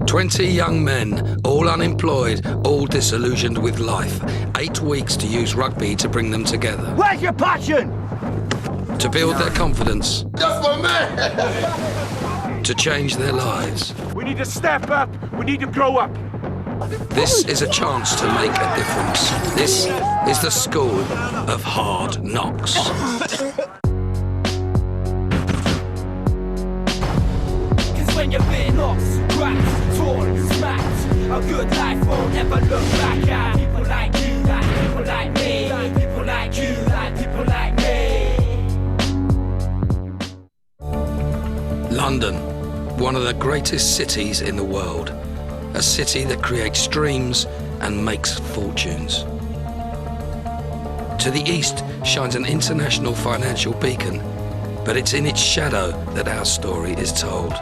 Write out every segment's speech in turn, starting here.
20 young men, all unemployed, all disillusioned with life. 8 weeks to use rugby to bring them together. Where's your passion? To build their confidence. Just for me! To change their lives. We need to step up. We need to grow up. This is a chance to make a difference. This is the school of hard knocks. When you've been lost, cracked, torn, smacked, a good life won't ever look back at people like you, like people like me, like people like you, like people like me. London, one of the greatest cities in the world. A city that creates dreams and makes fortunes. To the east shines an international financial beacon, but it's in its shadow that our story is told.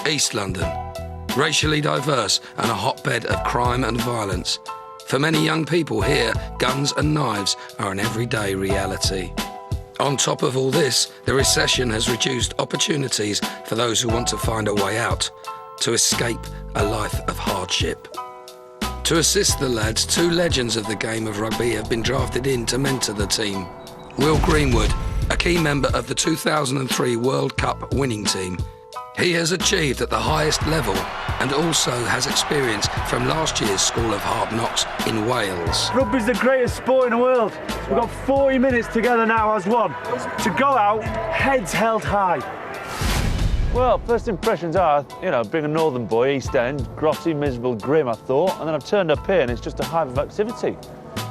East London, racially diverse and a hotbed of crime and violence. For many young people here, guns and knives are an everyday reality. On top of all this, the recession has reduced opportunities for those who want to find a way out, to escape a life of hardship. To assist the lads, 2 legends of the game of rugby have been drafted in to mentor the team. Will Greenwood, a key member of the 2003 World Cup winning team. He has achieved at the highest level and also has experience from last year's School of Hard Knocks in Wales. Rugby's the greatest sport in the world. We've got 40 minutes together now as one. To go out, heads held high. Well, first impressions are, being a northern boy, East End, grotty, miserable, grim, I thought. And then I've turned up here and it's just a hive of activity.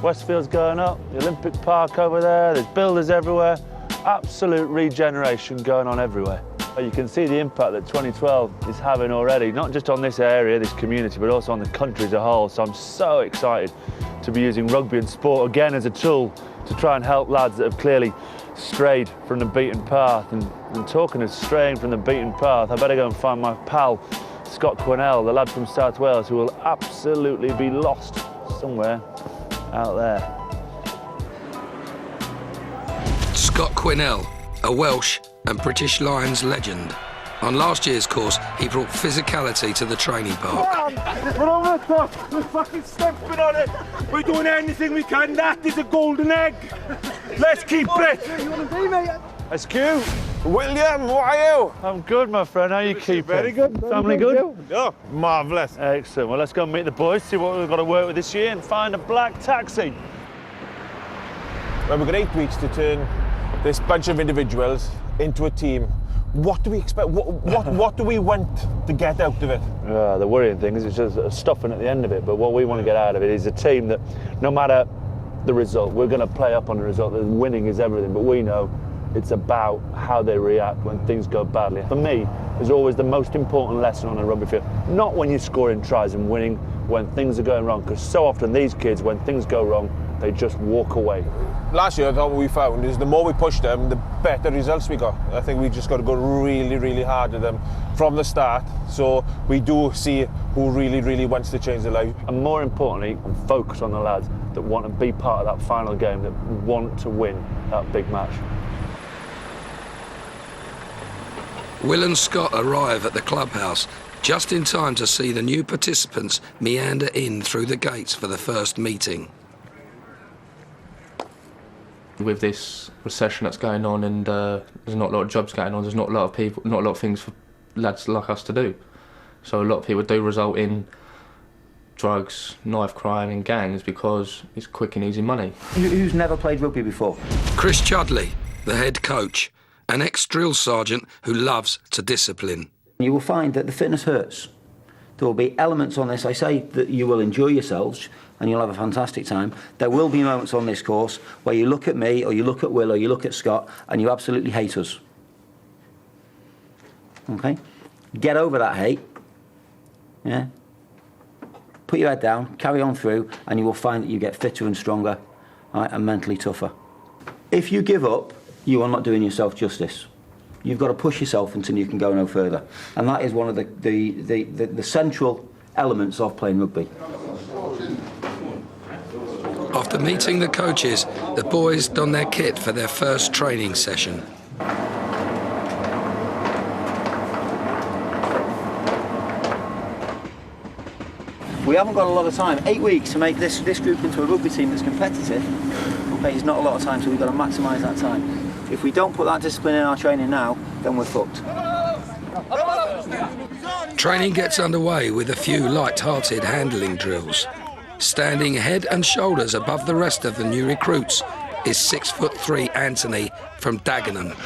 Westfield's going up, the Olympic Park over there, there's builders everywhere. Absolute regeneration going on everywhere. You can see the impact that 2012 is having already, not just on this area, this community, but also on the country as a whole. So I'm so excited to be using rugby and sport again as a tool to try and help lads that have clearly strayed from the beaten path. And talking of straying from the beaten path, I better go and find my pal, Scott Quinnell, the lad from South Wales, who will absolutely be lost somewhere out there. Scott Quinnell, a Welsh and British Lions legend. On last year's course, he brought physicality to the training park. We're over the top. We're fucking stepping on it. We're doing anything we can. That is a golden egg. Let's keep it. You want to be, mate? SQ. William, how are you? I'm good, my friend. How you keeping? Very good. Family good? Oh, marvellous. Excellent. Well, let's go and meet the boys, see what we've got to work with this year and find a black taxi. Well, we've got 8 weeks to turn this bunch of individuals into a team. What do we expect? What do we want to get out of it? The worrying thing is it's just a stuffing at the end of it, but what we want to get out of it is a team that, no matter the result, we're going to play up on the result. The winning is everything, but we know it's about how they react when things go badly. For me, it's always the most important lesson on a rugby field. Not when you're scoring tries and winning, when things are going wrong, because so often these kids, when things go wrong, they just walk away. Last year, I thought what we found is the more we pushed them, the better results we got. I think we just got to go really, really hard at them from the start, so we do see who really, really wants to change their life. And more importantly, focus on the lads that want to be part of that final game, that want to win that big match. Will and Scott arrive at the clubhouse just in time to see the new participants meander in through the gates for the first meeting. With this recession that's going on and there's not a lot of jobs going on, there's not a lot of people, not a lot of things for lads like us to do. So a lot of people do result in drugs, knife crime and gangs because it's quick and easy money. Who's never played rugby before? Chris Chudley, the head coach, an ex-drill sergeant who loves to discipline. You will find that the fitness hurts. There will be elements on this, I say that you will enjoy yourselves and you'll have a fantastic time. There will be moments on this course where you look at me or you look at Will or you look at Scott and you absolutely hate us. Okay? Get over that hate. Yeah? Put your head down, carry on through, and you will find that you get fitter and stronger, right, and mentally tougher. If you give up, you are not doing yourself justice. You've got to push yourself until you can go no further. And that is one of the central elements of playing rugby. After meeting the coaches, the boys don their kit for their first training session. We haven't got a lot of time. 8 weeks to make this group into a rugby team that's competitive, okay, is not a lot of time, so we've got to maximise that time. If we don't put that discipline in our training now, then we're fucked. Training gets underway with a few light-hearted handling drills. Standing head and shoulders above the rest of the new recruits is 6'3" Anthony from Dagenham.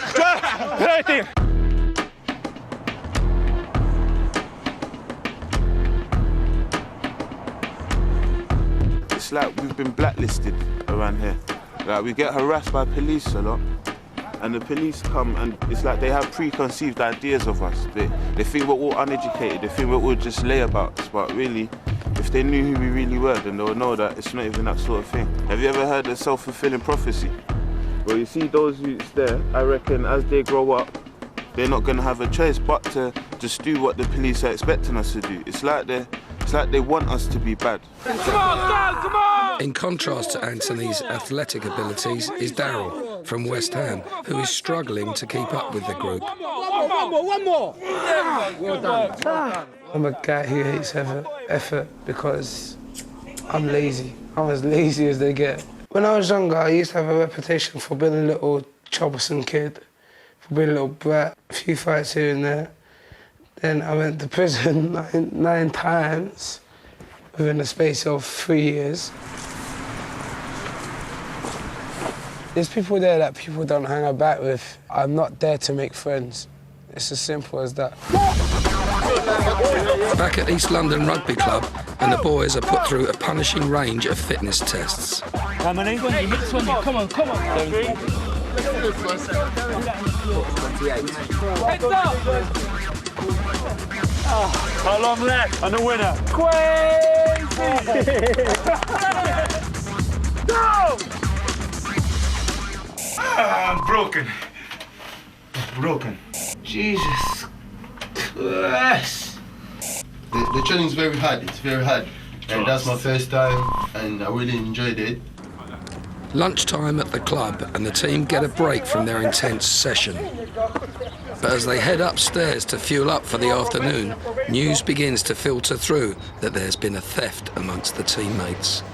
It's like we've been blacklisted around here. Like we get harassed by police a lot, and the police come and it's like they have preconceived ideas of us. They think we're all uneducated, they think we're all just layabouts, but really, if they knew who we really were, then they would know that it's not even that sort of thing. Have you ever heard of self-fulfilling prophecy? Well, you see those youths there, I reckon as they grow up, they're not going to have a choice but to just do what the police are expecting us to do. It's like they want us to be bad. Come on, come on! In contrast to Anthony's athletic abilities is Daryl from West Ham, who is struggling to keep up with the group. One more! Well done. I'm a guy who hates effort because I'm lazy. I'm as lazy as they get. When I was younger, I used to have a reputation for being a little troublesome kid, for being a little brat, a few fights here and there. Then I went to prison nine times within the space of 3 years. There's people there that people don't hang about with. I'm not there to make friends. It's as simple as that. Back at East London Rugby Club, and the boys are put through a punishing range of fitness tests. How many? 20, hit 20, come on. 28. Heads up! How long left? And the winner. Go! I'm broken. Jesus Christ. The training's very hard, it's very hard. And that's my first time, and I really enjoyed it. Lunchtime at the club, and the team get a break from their intense session. But as they head upstairs to fuel up for the afternoon, news begins to filter through that there's been a theft amongst the teammates.